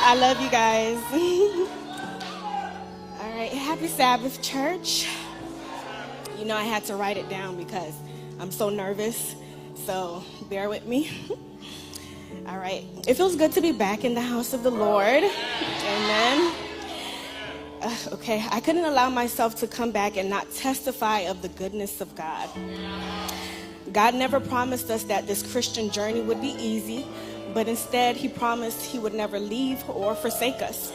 I love you guys. All right, happy Sabbath, church. You know I had to write it down because I'm so nervous, so bear with me. All right, it feels good to be back in the house of the Lord. Amen. Okay, I couldn't allow myself to come back and not testify of the goodness of God. God never promised us that this Christian journey would be easy, but instead he promised he would never leave or forsake us.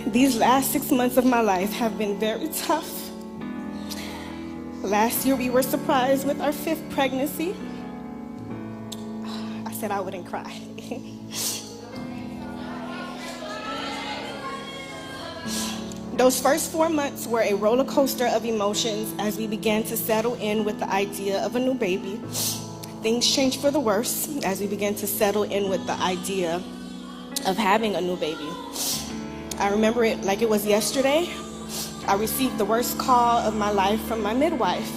These last 6 months of my life have been very tough. Last year we were surprised with our 5th pregnancy. I said I wouldn't cry. Those first 4 months were a roller coaster of emotions as we began to settle in with the idea of a new baby. Things changed for the worse as we began to settle in with the idea of having a new baby. I remember it like it was yesterday. I received the worst call of my life from my midwife.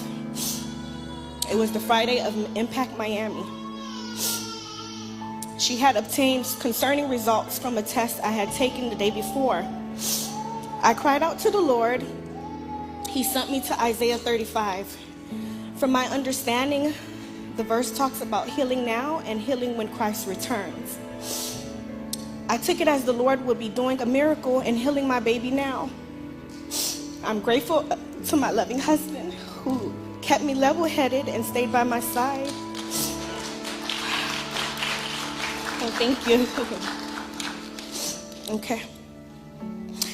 It was the Friday of Impact Miami. She had obtained concerning results from a test I had taken the day before. I cried out to the Lord. He sent me to Isaiah 35. From my understanding, the verse talks about healing now and healing when Christ returns. I took it as the Lord would be doing a miracle and healing my baby now. I'm grateful to my loving husband who kept me level-headed and stayed by my side. Oh, thank you. Okay.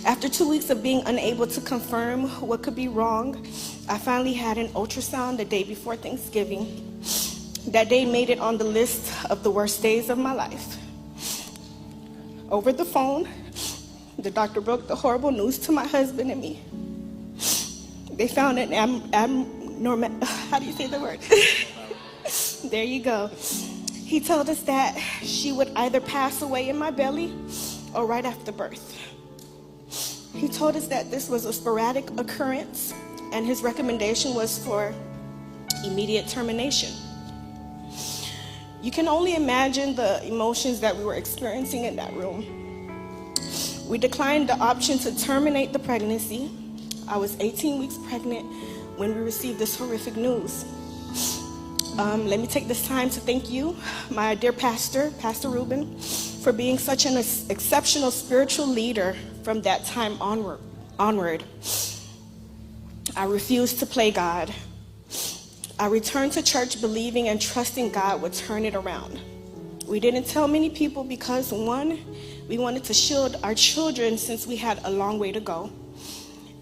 After 2 weeks of being unable to confirm what could be wrong, I finally had an ultrasound the day before Thanksgiving. That day made it on the list of the worst days of my life. Over the phone, the doctor broke the horrible news to my husband and me. They found an abnormal, how do you say the word? There you go. He told us that she would either pass away in my belly or right after birth. He told us that this was a sporadic occurrence and his recommendation was for immediate termination. You can only imagine the emotions that we were experiencing in that room. We declined the option to terminate the pregnancy. I was 18 weeks pregnant when we received this horrific news. Let me take this time to thank you, my dear pastor, Pastor Ruben, for being such an exceptional spiritual leader from that time onward. I refused to play God. I returned to church believing and trusting God would turn it around. We didn't tell many people because, one, we wanted to shield our children since we had a long way to go.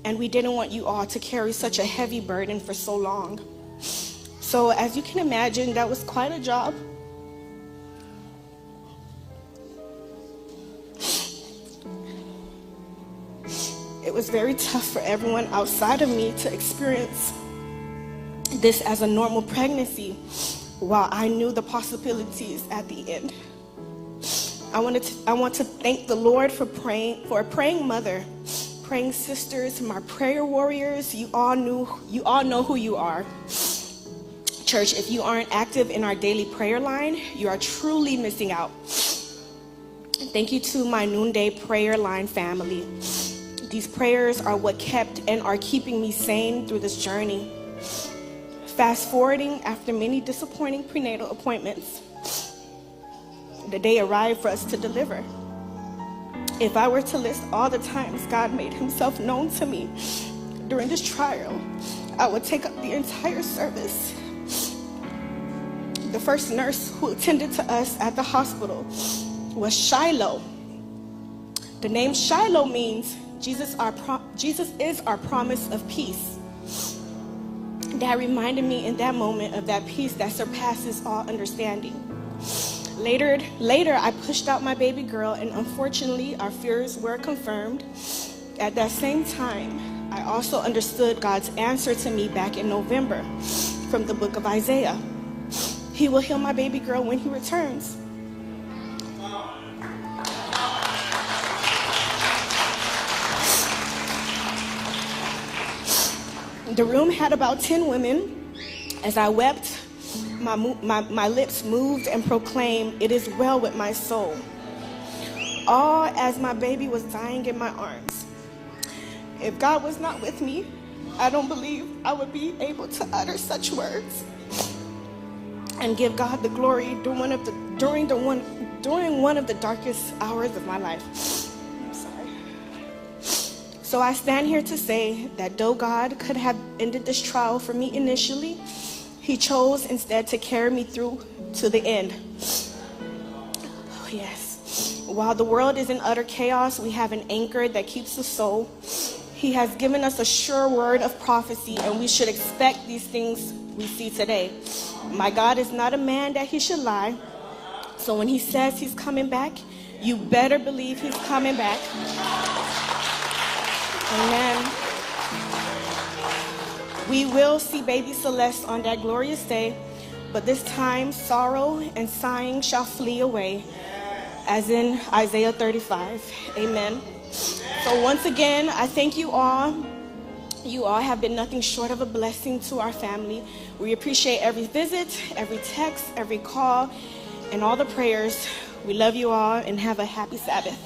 And we didn't want you all to carry such a heavy burden for so long. So as you can imagine, that was quite a job. It was very tough for everyone outside of me to experience this as a normal pregnancy, while I knew the possibilities at the end. I want to thank the Lord for a praying mother, praying sisters, my prayer warriors. You all know who you are. Church, if you aren't active in our daily prayer line, you are truly missing out. Thank you to my noonday prayer line family. These prayers are what kept and are keeping me sane through this journey. Fast forwarding, after many disappointing prenatal appointments, the day arrived for us to deliver. If I were to list all the times God made himself known to me during this trial, I would take up the entire service. The first nurse who attended to us at the hospital was Shiloh. The name Shiloh means Jesus is our promise of peace. That reminded me in that moment of that peace that surpasses all understanding. Later, I pushed out my baby girl, and unfortunately, our fears were confirmed. At that same time, I also understood God's answer to me back in November from the book of Isaiah. He will heal my baby girl when he returns. The room had about 10 women. As I wept, my lips moved and proclaimed, "It is well with my soul," all as my baby was dying in my arms. If God was not with me, I don't believe I would be able to utter such words and give God the glory during one of the darkest hours of my life. I'm sorry. So I stand here to say that though God could have ended this trial for me initially, He chose instead to carry me through to the end. Oh, yes. While the world is in utter chaos, we have an anchor that keeps the soul. He has given us a sure word of prophecy, and we should expect these things we see today. My God is not a man that He should lie. So when He says He's coming back, you better believe He's coming back. Amen. We will see baby Celeste on that glorious day, but this time sorrow and sighing shall flee away, as in Isaiah 35. Amen. So once again, I thank you all. You all have been nothing short of a blessing to our family. We appreciate every visit, every text, every call, and all the prayers. We love you all and have a happy Sabbath.